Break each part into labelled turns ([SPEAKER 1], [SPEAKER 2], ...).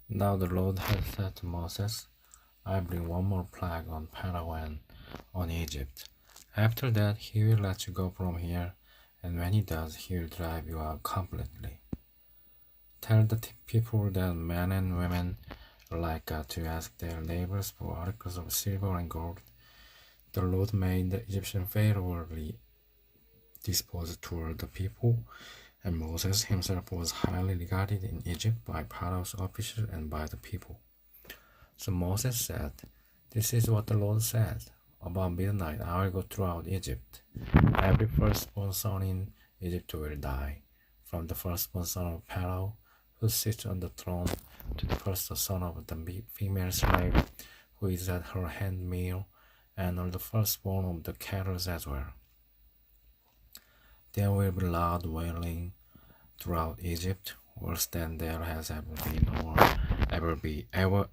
[SPEAKER 1] Now the Lord had said to Moses, I bring one more plague on Pharaoh and on Egypt. After that, he will let you go from here, and when he does, he will drive you out completely. Tell the people that men and women alike got to ask their neighbors for articles of silver and gold. The Lord made the Egyptian favorably disposed toward the people, and Moses himself was highly regarded in Egypt by Pharaoh's officials and by the people. So Moses said, This is what the Lord says. About midnight I will go throughout Egypt. Every firstborn son in Egypt will die, from the firstborn son of Pharaoh, who sits on the throne, to the first son of the female slave, who is at her handmill, and all the firstborn of the cattle as well. There will be loud wailing throughout Egypt, worse than there has ever been or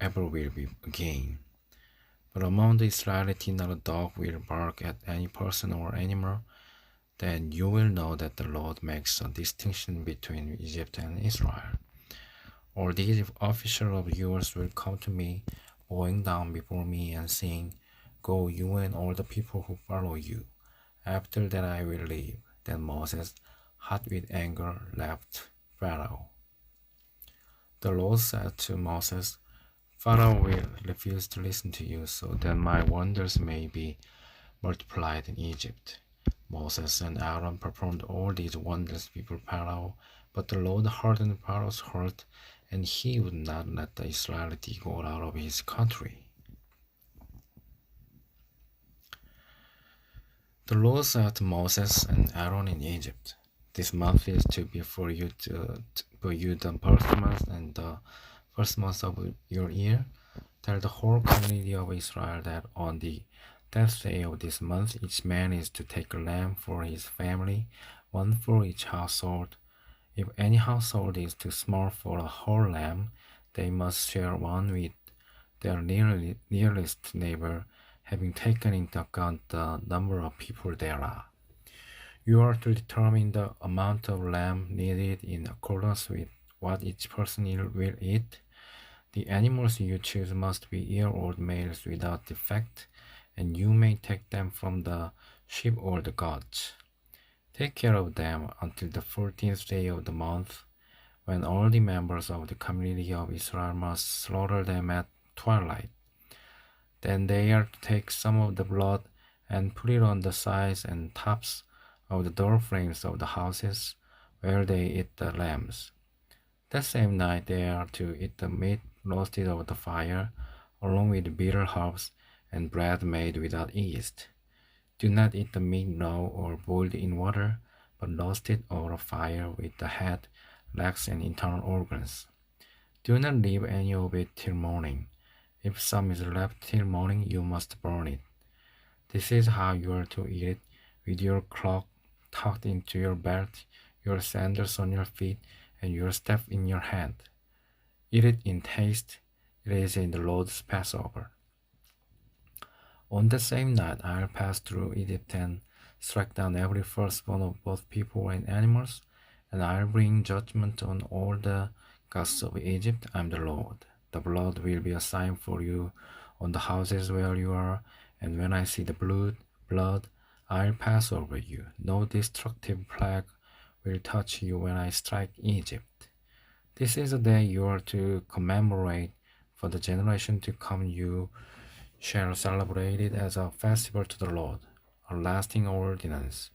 [SPEAKER 1] ever will be again. But among the Israelites not a dog will bark at any person or animal. Then you will know that the Lord makes a distinction between Egypt and Israel. All these officials of yours will come to me, bowing down before me and saying, Go, you and all the people who follow you. After that I will leave. Then Moses, hot with anger, left Pharaoh. The Lord said to Moses, Pharaoh will refuse to listen to you, so that my wonders may be multiplied in Egypt. Moses and Aaron performed all these wonders before Pharaoh, but the Lord hardened Pharaoh's heart, and he would not let the Israelites go out of his country. The Lord said to Moses and Aaron in Egypt, This month is to be for you the first month and the first month of your year. Tell the whole community of Israel that on the 10th day of this month, each man is to take a lamb for his family, one for each household. If any household is too small for a whole lamb, they must share one with their nearest neighbor, having taken into account the number of people there are. You are to determine the amount of lamb needed in accordance with what each person will eat. The animals you choose must be year-old males without defect, and you may take them from the sheep or the goats. Take care of them until the 14th day of the month, when all the members of the community of Israel must slaughter them at twilight. Then they are to take some of the blood and put it on the sides and tops of the door frames of the houses where they eat the lambs. That same night they are to eat the meat roasted over the fire, along with bitter herbs and bread made without yeast. Do not eat the meat raw or boiled in water, but roast it over a fire with the head, legs, and internal organs. Do not leave any of it till morning. If some is left till morning, you must burn it. This is how you are to eat it, with your cloak tucked into your belt, your sandals on your feet, and your staff in your hand. Eat it in haste. It is in the Lord's Passover. On the same night I will pass through Egypt and strike down every firstborn of both people and animals, and I will bring judgment on all the gods of Egypt. I am the Lord. The blood will be a sign for you on the houses where you are, and when I see the blood, I will pass over you. No destructive plague will touch you when I strike Egypt. This is a day you are to commemorate for the generation to come. You shall celebrate it as a festival to the Lord, a lasting ordinance.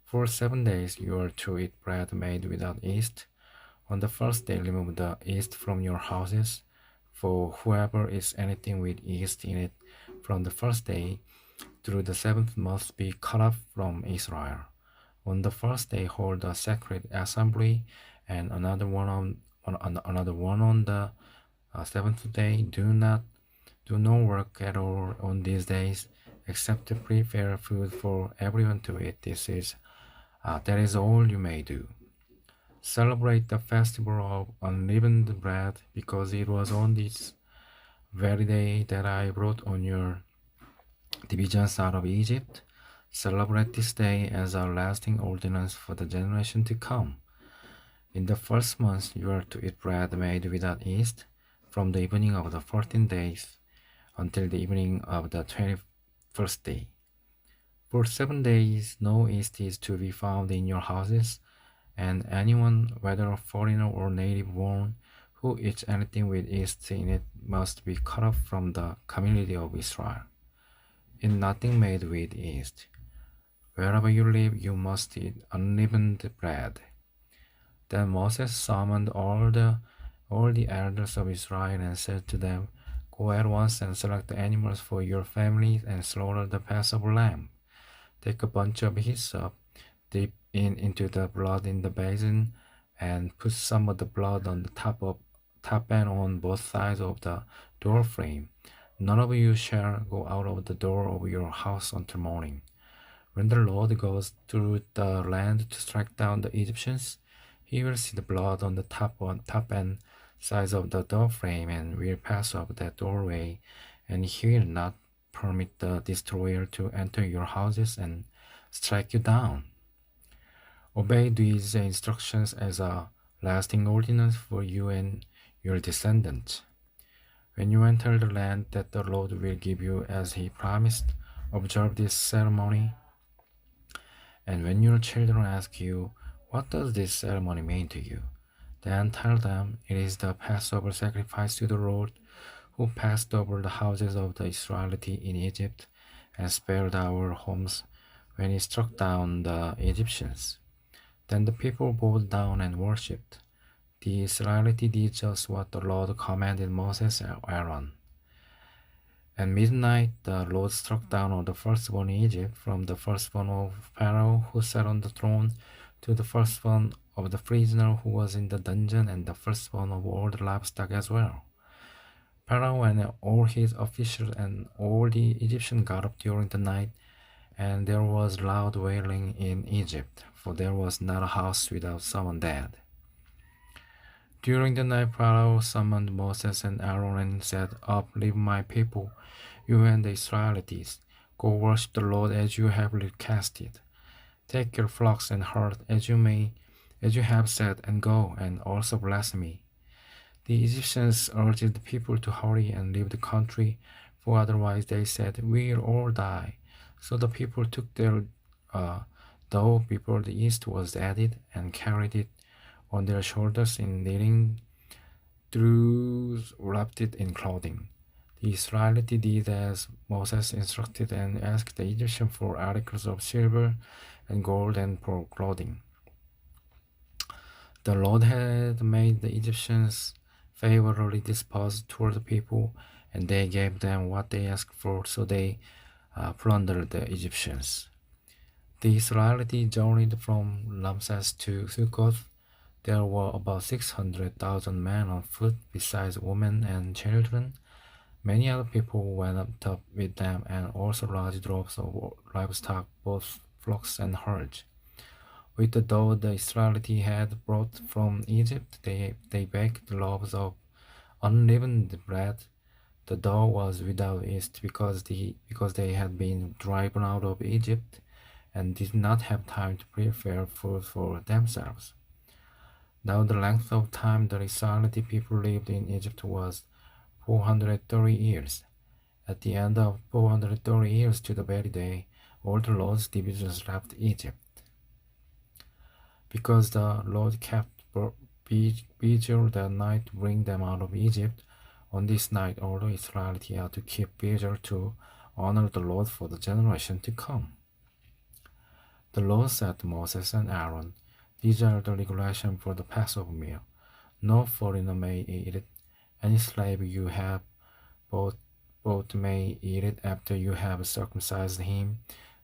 [SPEAKER 1] For 7 days you are to eat bread made without yeast. On the first day remove the yeast from your houses, for whoever eats anything with yeast in it from the first day through the 7th must be cut off from Israel. On the first day hold a sacred assembly, and another one on the 7th day. Do no work at all on these days, except to prepare food for everyone to eat. That is all you may do. Celebrate the festival of unleavened bread, because it was on this very day that I brought on your divisions out of Egypt. Celebrate this day as a lasting ordinance for the generation to come. In the first month you are to eat bread made without yeast. from the evening of the 14th day until the evening of the 21st day. For 7 days, no yeast is to be found in your houses, and anyone, whether a foreigner or native born, who eats anything with yeast in it must be cut off from the community of Israel. Eat nothing made with yeast. Wherever you live, you must eat unleavened bread. Then Moses summoned all the elders of Israel and said to them, Go at once and select the animals for your families and slaughter the Passover lamb. Take a bunch of hyssop, dip into the blood in the basin, and put some of the blood on the top and on both sides of the door frame. None of you shall go out of the door of your house until morning. When the Lord goes through the land to strike down the Egyptians, he will see the blood on the top and sides of the door frame and will pass over that doorway, and he will not permit the destroyer to enter your houses and strike you down. Obey these instructions as a lasting ordinance for you and your descendants. When you enter the land that the Lord will give you as he promised, observe this ceremony. And when your children ask you, What does this ceremony mean to you? Then tell them it is the Passover sacrifice to the Lord, who passed over the houses of the Israelites in Egypt and spared our homes when he struck down the Egyptians. Then the people bowed down and worshipped. The Israelites did just what the Lord commanded Moses and Aaron. At midnight, the Lord struck down all the firstborn in Egypt, from the firstborn of Pharaoh who sat on the throne to the firstborn of the prisoner who was in the dungeon, and the firstborn of all the livestock as well. Pharaoh and all his officials and all the Egyptians got up during the night, and there was loud wailing in Egypt, for there was not a house without someone dead. During the night, Pharaoh summoned Moses and Aaron and said, Up, leave my people, you and the Israelites. Go worship the Lord as you have requested. Take your flocks and herds as you have said, and go, and also bless me. The Egyptians urged the people to hurry and leave the country, for otherwise they said, We'll all die. So the people took their dough before the yeast was added and carried it on their shoulders in kneading troughs, wrapped it in clothing. The Israelites did as Moses instructed and asked the Egyptians for articles of silver and gold and for clothing. The Lord had made the Egyptians favorably disposed toward the people, and they gave them what they asked for, so they plundered the Egyptians. The Israelites journeyed from Ramses to Succoth. There were about 600,000 men on foot, besides women and children. Many other people went up with them, and also large droves of livestock, both flocks and herds. With the dough the Israelites had brought from Egypt, they baked loaves of unleavened bread. The dough was without yeast because they had been driven out of Egypt and did not have time to prepare food for themselves. Now the length of time the Israelite people lived in Egypt was 430 years. At the end of 430 years to the very day, all the Lord's divisions left Egypt. Because the Lord kept vigil that night to bring them out of Egypt, on this night all the Israelites are to keep vigil to honor the Lord for the generation to come. The Lord said to Moses and Aaron, These are the regulations for the Passover meal. No foreigner may eat it. Any slave you have bought may eat it after you have circumcised him,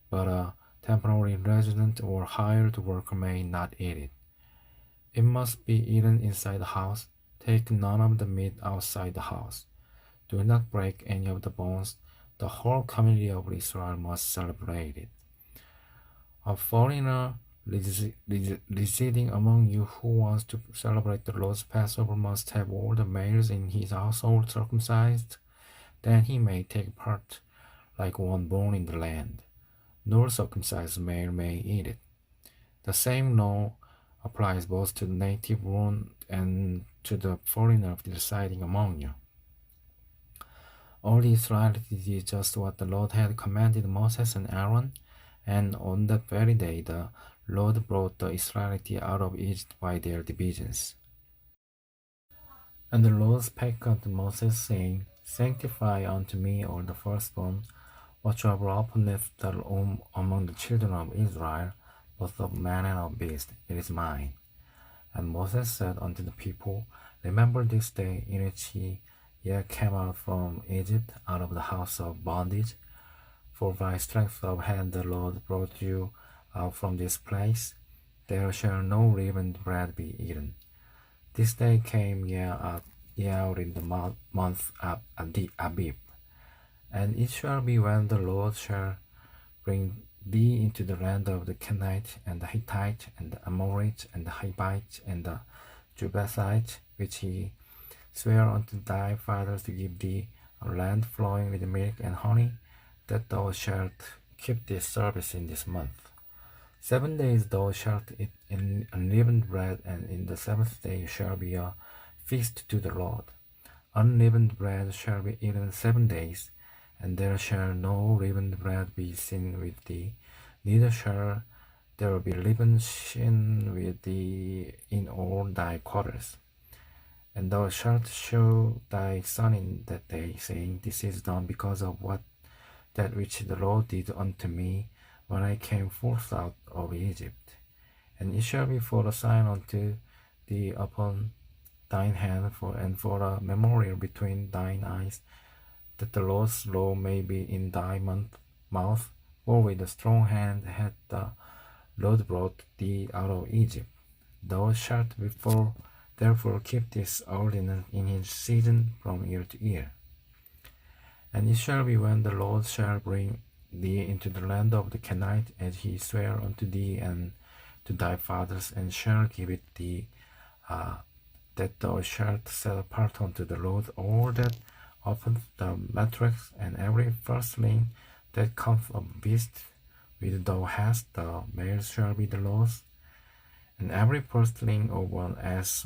[SPEAKER 1] but a temporary resident or hired worker may not eat it. It must be eaten inside the house. Take none of the meat outside the house. Do not break any of the bones. The whole community of Israel must celebrate it. A foreigner residing among you who wants to celebrate the Lord's Passover must have all the males in his household circumcised. Then he may take part like one born in the land. No circumcised male may eat it. The same law applies both to the native born and to the foreigner residing among you. All the Israelites did just what the Lord had commanded Moses and Aaron, and on that very day the Lord brought the Israelites out of Egypt by their divisions. And the Lord spake unto Moses, saying, Sanctify unto me all the firstborn, whatsoever openeth the womb among the children of Israel, both of man and of beast, it is mine. And Moses said unto the people, Remember this day in which ye came out from Egypt, out of the house of bondage. For by strength of hand the Lord brought you out from this place. There shall no leavened bread be eaten. This day came ye out in the month of Abib. And it shall be when the Lord shall bring thee into the land of the Canaanite, and the Hittite, and the Amorite, and the Hivite, and the Jebusite, which he sware unto thy fathers to give thee, a land flowing with milk and honey, that thou shalt keep this service in this month. 7 days thou shalt eat unleavened bread, and in the seventh day shall be a feast to the Lord. Unleavened bread shall be eaten 7 days, and there shall no leavened bread be seen with thee, neither shall there be leaven seen with thee in all thy quarters. And thou shalt show thy son in that day, saying, This is done because of that which the Lord did unto me when I came forth out of Egypt. And it shall be for a sign unto thee upon thine hand, and for a memorial between thine eyes, that the Lord's law may be in thy mouth. For with a strong hand hath the Lord brought thee out of Egypt. Thou shalt therefore keep this ordinance in his season from year to year. And it shall be when the Lord shall bring thee into the land of the Canaanite, as he sware unto thee and to thy fathers, and shall give it thee, that thou shalt set apart unto the Lord all that openeth the matrix, and every firstling that cometh of beast which thou hast, the male shall be the Lord's. And every firstling of an ass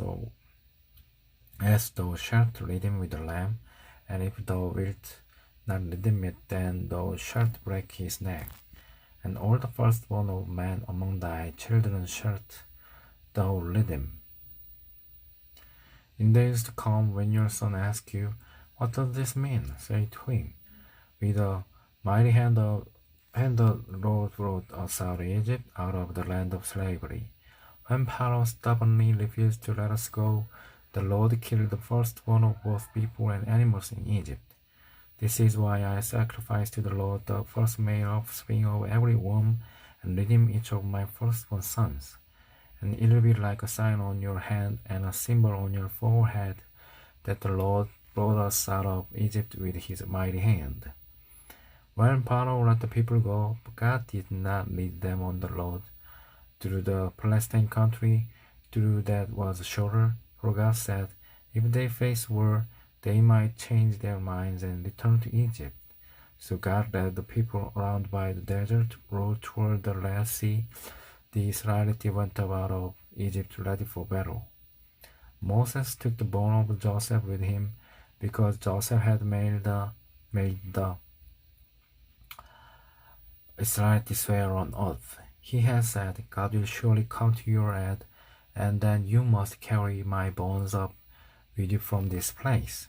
[SPEAKER 1] thou shalt redeem with a lamb, and if thou wilt not redeem it, then thou shalt break his neck. And all the firstborn of man among thy children shalt thou redeem. In days to come, when your son asks you, What does this mean? Say to him, With a mighty hand the Lord brought us out of Egypt, out of the land of slavery. When Pharaoh stubbornly refused to let us go, the Lord killed the firstborn of both people and animals in Egypt. This is why I sacrifice to the Lord the first male offspring of every womb, and redeem each of my firstborn sons. And it will be like a sign on your hand and a symbol on your forehead, that the Lord brought us out of Egypt with his mighty hand. When Pharaoh let the people go, God did not lead them on the road through the Palestine country, through that was shorter, for God said, If they face war, they might change their minds and return to Egypt. So God led the people around by the desert road toward the Red Sea. The Israelites went out of Egypt ready for battle. Moses took the bone of Joseph with him, because Joseph had made the Israelites swear on oath. He had said, God will surely come to your aid, and then you must carry my bones up with you from this place.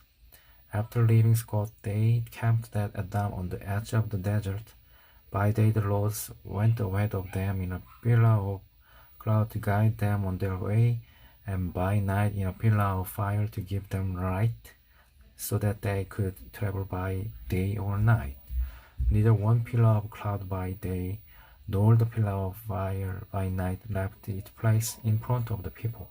[SPEAKER 1] After leaving Scott, they camped at Adam on the edge of the desert. By day the Lord went ahead of them in a pillar of cloud to guide them on their way, and by night in a pillar of fire to give them light, so that they could travel by day or night. Neither one pillar of cloud by day, nor the pillar of fire by night left its place in front of the people.